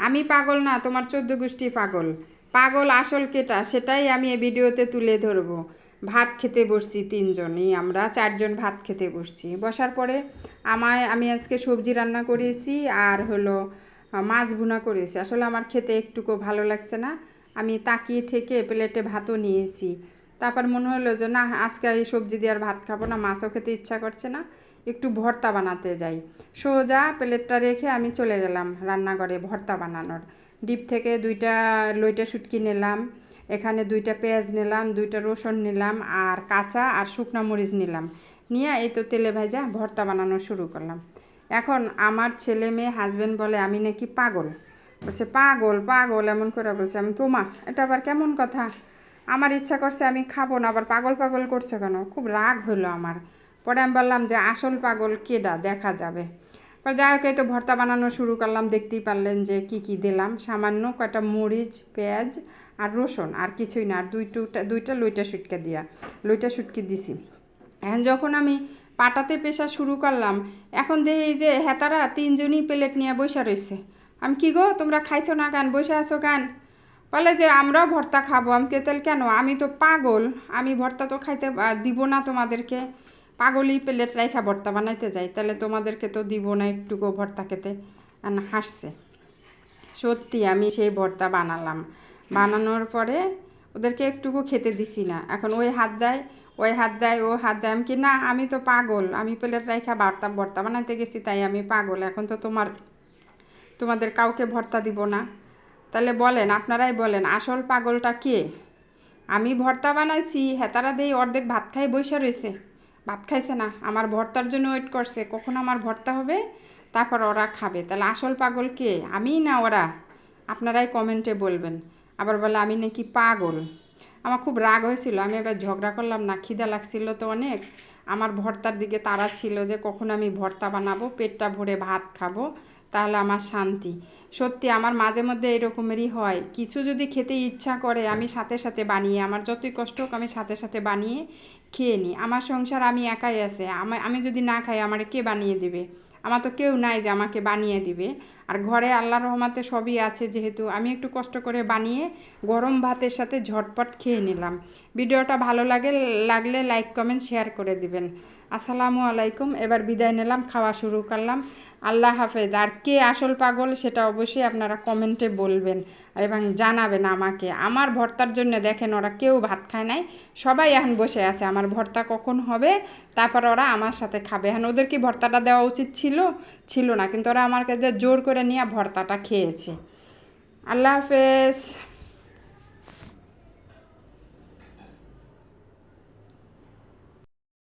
আমি পাগল না, তোমার 14 গোষ্ঠী পাগল। পাগল আসল কেটা সেটাই আমি এই ভিডিওতে তুলে ধরবো। ভাত খেতে বসছি, তিনজনই আমরা 4জন ভাত খেতে বসছি। বসার পরে আমি আজকে সবজি রান্না করেছি আর হলো মাছ ভুনা করেছি। আসলে আমার খেতে একটুকু ভালো লাগছে না, আমি তাকিয়ে থেকে প্লেটে ভাতও নিয়েছি। তারপর মনে হলো যে না, আজকে এই সবজি দিয়ে আর ভাত খাবো না, মাছও খেতে ইচ্ছা করছে না, একটু ভর্তা বানাতে যাই। সোজা প্লেটটা রেখে আমি চলে গেলাম রান্নাঘরে ভর্তা বানানোর। ডিপ থেকে 2টা লইটা শুটকি নিলাম, এখানে 2টা পেঁয়াজ নিলাম, 2টা রসুন নিলাম, আর কাঁচা আর শুকনো মরিচ নিলাম। নিয়ে এই তো তেলে ভাজা ভর্তা বানানো শুরু করলাম। এখন আমার ছেলে মেয়ে হাজব্যান্ড বলে আমি নাকি পাগল। বলছে পাগল পাগল এমন করে বলছে। আমি কোমা, এটা আবার কেমন কথা? আমার ইচ্ছা করছে আমি খাবো না, আবার পাগল পাগল করছে কেন? খুব রাগ হলো আমার। পরে আমি বললাম যে আসল পাগল কেডা দেখা যাবে। পরে যাই হোক, এই তো ভর্তা বানানো শুরু করলাম। দেখতেই পারলেন যে কি কি দিলাম। সামান্য কয়টা মরিচ, পেঁয়াজ আর রসুন, আর কিছুই না। আর দুইটা লইটা শুটকা দিয়া লইটা শুটকি দিছি। এখন যখন আমি পাটাতে পেশা শুরু করলাম, এখন দেখি এই যে হেতারা 3জনই প্লেট নিয়ে বসে রয়েছে। আমি কি গো, তোমরা খাইছো না কেন, বসে আছো কেন? বলে যে আমরাও ভর্তা খাবো। আমি কেতেল কেন, আমি তো পাগল, আমি ভর্তা তো খাইতে দিব না তোমাদেরকে। পাগলই প্লেট রাইখা ভর্তা বানাইতে যাই, তাহলে তোমাদেরকে তো দিব না একটুকু ভর্তা খেতে। হাসছে। সত্যি আমি সেই ভর্তা বানালাম। বানানোর পরে ওদেরকে একটুকু খেতে দিছি না। এখন ওই হাত দেয়, ওই হাত দেয়, ও হাত দেয়। আমি কি না, আমি তো পাগল, আমি প্লেট রাইখা ভর্তা বানাইতে গেছি, তাই আমি পাগল। এখন তো তোমাদের কাউকে ভর্তা দিব না। তাহলে বলেন, আপনারাই বলেন আসল পাগলটা কে? আমি ভর্তা বানাইছি, হেতারা দেই অর্ধেক ভাত খাই বসে রয়েছে, ভাত খাইছে না, আমার ভর্তার জন্য ওয়েট করছে কখন আমার ভর্তা হবে, তারপর ওরা খাবে। তাহলে আসল পাগল কে, আমি না ওরা? আপনারাই কমেন্টে বলবেন। আবার বলে আমি নাকি পাগল। আমার খুব রাগ হয়েছিল, আমি এবার ঝগড়া করলাম না, খিদা লাগছিল তো অনেক। আমার ভর্তার দিকে তাড়া ছিল যে কখন আমি ভর্তা বানাবো, পেটটা ভরে ভাত খাবো, তাহলে আমার শান্তি। সত্যি আমার মাঝে মধ্যে এরকমেরই হয়, কিছু যদি খেতে ইচ্ছা করে আমি সাথে সাথে বানিয়ে, আমার যতই কষ্ট হোক আমি সাথে সাথে বানিয়ে খেয়ে নিই। আমার সংসার আমি একাই আছে, আমি যদি না খাই আমার কে বানিয়ে দেবে? আমার তো কেউ নাই যে আমাকে বানিয়ে দিবে। আর ঘরে আল্লাহর রহমতে সবই আছে, যেহেতু আমি একটু কষ্ট করে বানিয়ে গরম ভাতের সাথে ঝটপট খেয়ে নিলাম। ভিডিওটা ভালো লাগলে লাইক কমেন্ট শেয়ার করে দিবেন। আসসালামু আলাইকুম। এবার বিদায় নিলাম, খাওয়া শুরু করলাম। আল্লাহ হাফেজ। আর কে আসল পাগল সেটা অবশ্যই আপনারা কমেন্টে বলবেন এবং জানাবেন আমাকে। আমার ভর্তার জন্য দেখেন ওরা কেউ ভাত খায় নাই, সবাই এখন বসে আছে আমার ভর্তা কখন হবে, তারপর ওরা আমার সাথে খাবে। এখন ওদের কি ভর্তাটা দেওয়া উচিত ছিল না, কিন্তু ওরা আমার কাছে জোর করে নিয়ে ভর্তাটা খেয়েছে। আল্লাহ হাফেজ।